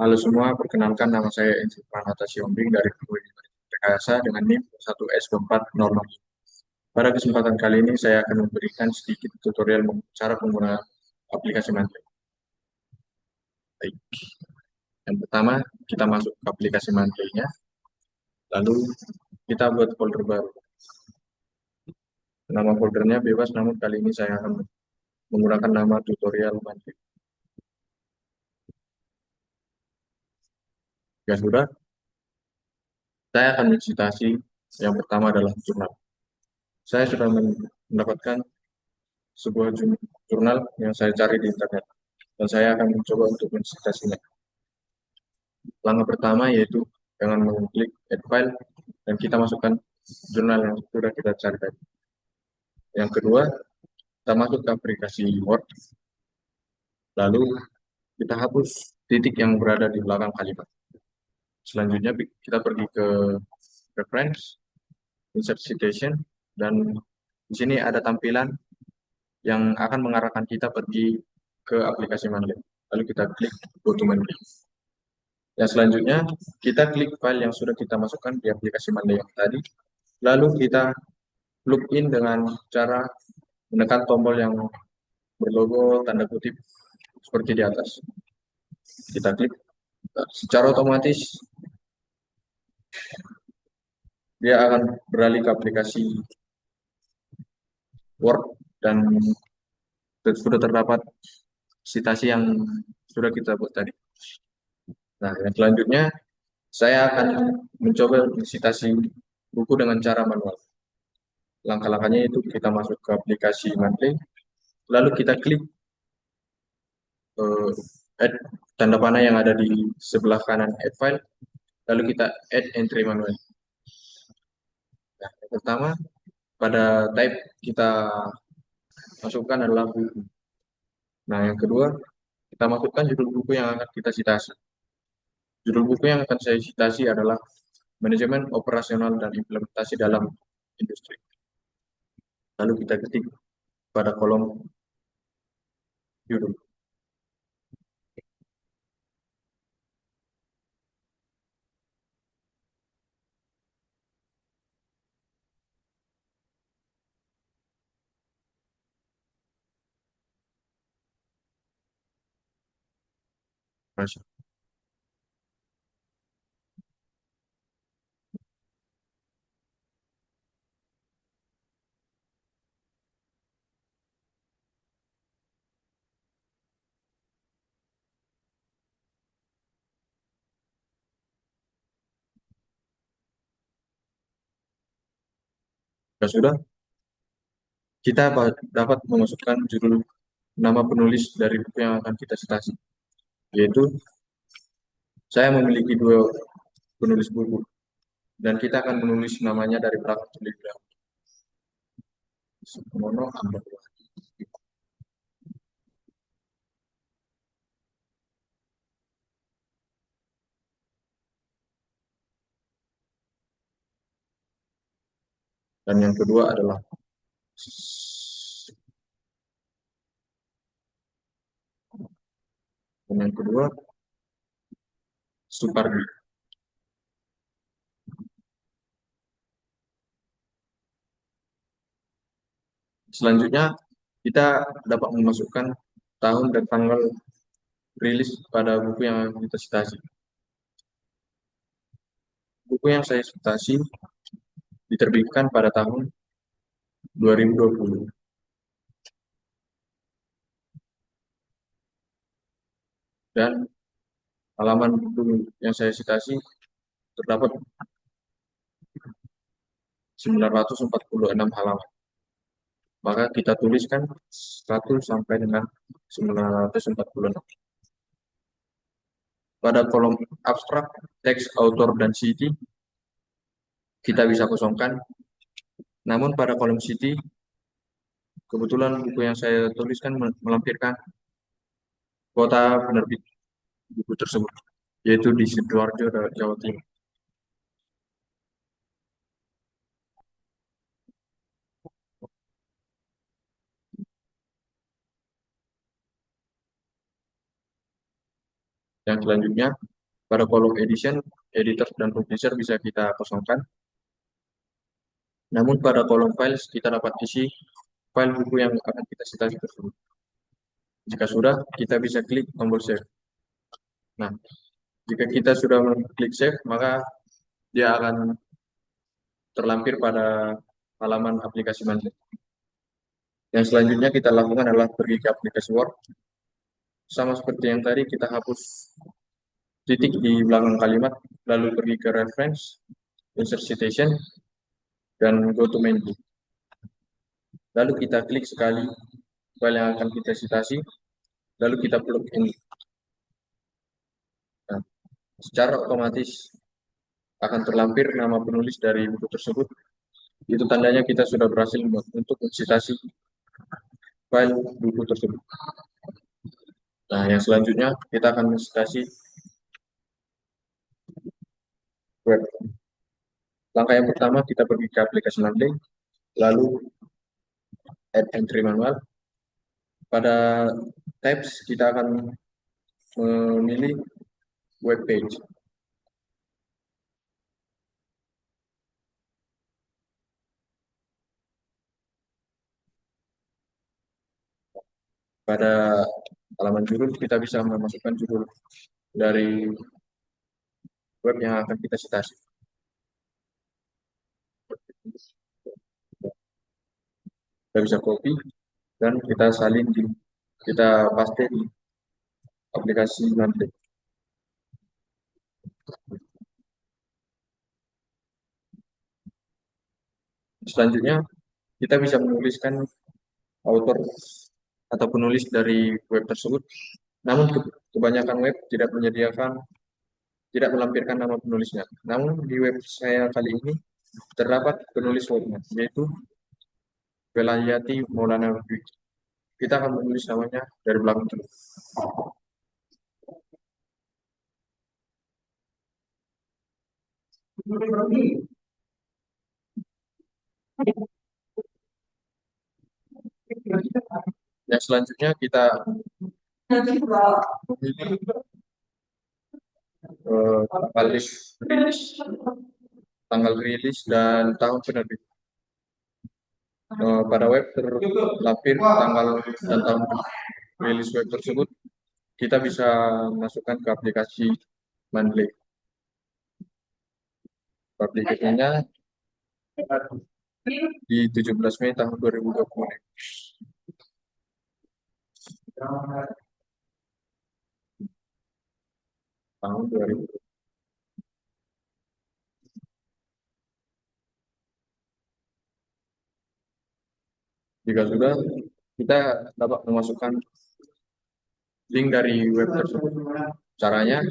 Halo semua, perkenalkan nama saya Enzi Pranata Siombing dari Universitas Rekayasa dengan NIM 1S2400. Pada kesempatan kali ini saya akan memberikan sedikit tutorial cara penggunaan aplikasi Mantle. Baik, yang pertama kita masuk ke aplikasi Mantle-nya, lalu kita buat folder baru. Nama foldernya bebas, namun kali ini saya akan menggunakan nama tutorial Mantle. Ya sudah, saya akan mencitasi yang pertama adalah jurnal. Saya sudah mendapatkan sebuah jurnal yang saya cari di internet dan saya akan mencoba untuk mensitasinya. Langkah pertama yaitu dengan mengklik add file dan kita masukkan jurnal yang sudah kita cari tadi. Yang kedua, kita masuk ke aplikasi Word, lalu kita hapus titik yang berada di belakang kalimat. Selanjutnya kita pergi ke reference, insert citation, dan di sini ada tampilan yang akan mengarahkan kita pergi ke aplikasi Manly. Lalu kita klik go to Manly. Yang selanjutnya, kita klik file yang sudah kita masukkan di aplikasi Monday yang tadi. Lalu kita login dengan cara menekan tombol yang berlogo tanda kutip seperti di atas. Kita klik. Secara otomatis, dia akan beralih ke aplikasi Word dan sudah terdapat citasi yang sudah kita buat tadi. Nah, yang selanjutnya, saya akan mencoba citasi buku dengan cara manual. Langkah-langkahnya itu kita masuk ke aplikasi Monthly, lalu kita klik eh, add tanda panah yang ada di sebelah kanan add file, lalu kita add entry manual. Nah, yang pertama, pada type kita masukkan adalah buku. Nah, yang kedua, kita masukkan judul buku yang akan kita citasi. Judul buku yang akan saya citasi adalah Manajemen Operasional dan Implementasi dalam Industri. Lalu kita ketik pada kolom judul. Ya sudah, kita dapat memasukkan judul nama penulis dari buku yang akan kita citasi, yaitu saya memiliki dua penulis buku dan kita akan menulis namanya dari belakang terlebih dahulu. Sumono Ambar. Dan yang kedua adalah dan yang kedua Supardi. Selanjutnya kita dapat memasukkan tahun dan tanggal rilis pada buku yang kita citasi. Buku yang saya citasi diterbitkan pada tahun 2020 dan halaman buku yang saya citasi terdapat 946 halaman. Maka kita tuliskan 1 sampai dengan 946. Pada kolom abstrak, teks, author, dan city, kita bisa kosongkan. Namun pada kolom city, kebetulan buku yang saya tuliskan melampirkan kota penerbit buku tersebut, yaitu di Sidoarjo, Jawa Timur. Yang selanjutnya, pada kolom edition, editor dan publisher bisa kita kosongkan. Namun pada kolom files kita dapat isi file buku yang akan kita citasi tersebut. Jika sudah, kita bisa klik tombol save. Nah, jika kita sudah mengklik save, maka dia akan terlampir pada halaman aplikasi Manjai. Yang selanjutnya kita lakukan adalah pergi ke aplikasi Word. Sama seperti yang tadi, kita hapus titik di belakang kalimat, lalu pergi ke reference, insert citation, dan go to menu. Lalu kita klik sekali file yang akan kita citasi, lalu kita plug in. Nah, secara otomatis akan terlampir nama penulis dari buku tersebut. Itu tandanya kita sudah berhasil untuk mencitasi file buku tersebut. Nah, yang selanjutnya kita akan mencitasi web. Langkah yang pertama kita pergi ke aplikasi Monday, lalu add entry manual. Pada tabs kita akan memilih web page. Pada halaman judul kita bisa memasukkan judul dari web yang akan kita citasi. Kita bisa copy dan kita salin kita paste di aplikasi Monday. Selanjutnya kita bisa menuliskan author atau penulis dari web tersebut. Namun kebanyakan web tidak melampirkan nama penulisnya. Namun di web saya kali ini terdapat penulis webnya, yaitu Velayati Maulana Dwi. Kita akan menulis namanya dari belakang dulu. Yang selanjutnya kita memilih tanggal rilis dan tahun penerbit. Pada web terlampir tanggal dan tahun rilis web tersebut. Kita bisa masukkan ke aplikasi Mandley. Aplikasinya di 17 Mei tahun 2020. Tahun 2020. Jika sudah, kita dapat memasukkan link dari web tersebut. Caranya,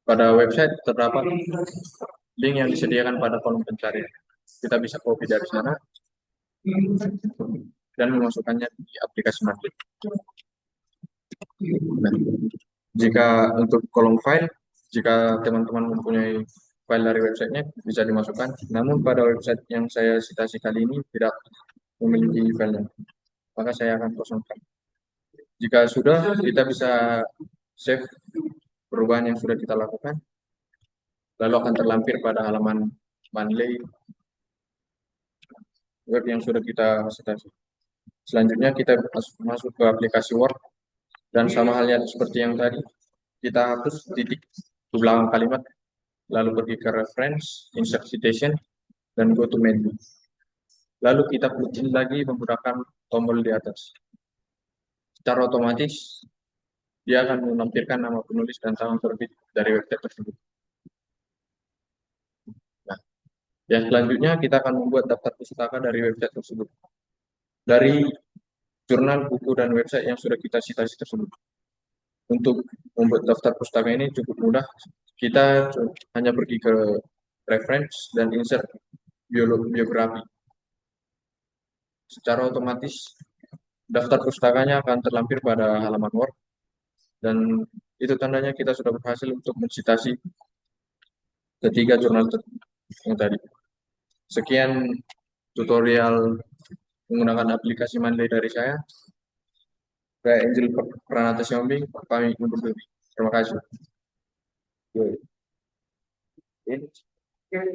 pada website terdapat link yang disediakan pada kolom pencarian. Kita bisa copy dari sana dan memasukkannya di aplikasi Market. Nah, jika untuk kolom file, jika teman-teman mempunyai file dari websitenya bisa dimasukkan. Namun pada website yang saya citasi kali ini tidak memiliki filenya, maka saya akan kosongkan. Jika sudah, kita bisa save perubahan yang sudah kita lakukan, lalu akan terlampir pada halaman Manley web yang sudah kita citasi. Selanjutnya kita masuk ke aplikasi Word dan sama halnya seperti yang tadi, kita hapus titik di belakang kalimat, lalu pergi ke reference, insert citation, dan go to menu. Lalu kita plugin lagi menggunakan tombol di atas. Secara otomatis dia akan menampilkan nama penulis dan tahun terbit dari website tersebut. Nah, yang selanjutnya kita akan membuat daftar pustaka dari website tersebut. Dari jurnal, buku, dan website yang sudah kita citasi tersebut. Untuk membuat daftar pustaka ini cukup mudah. Kita hanya pergi ke reference dan insert biografi. Secara otomatis daftar pustakanya akan terlampir pada halaman Word dan itu tandanya kita sudah berhasil untuk mencitasi ketiga jurnal yang tadi. Sekian tutorial menggunakan aplikasi Monday dari saya. Saya Angel Pranata Xiaomi, kami undur diri. Terima kasih. Yo, ini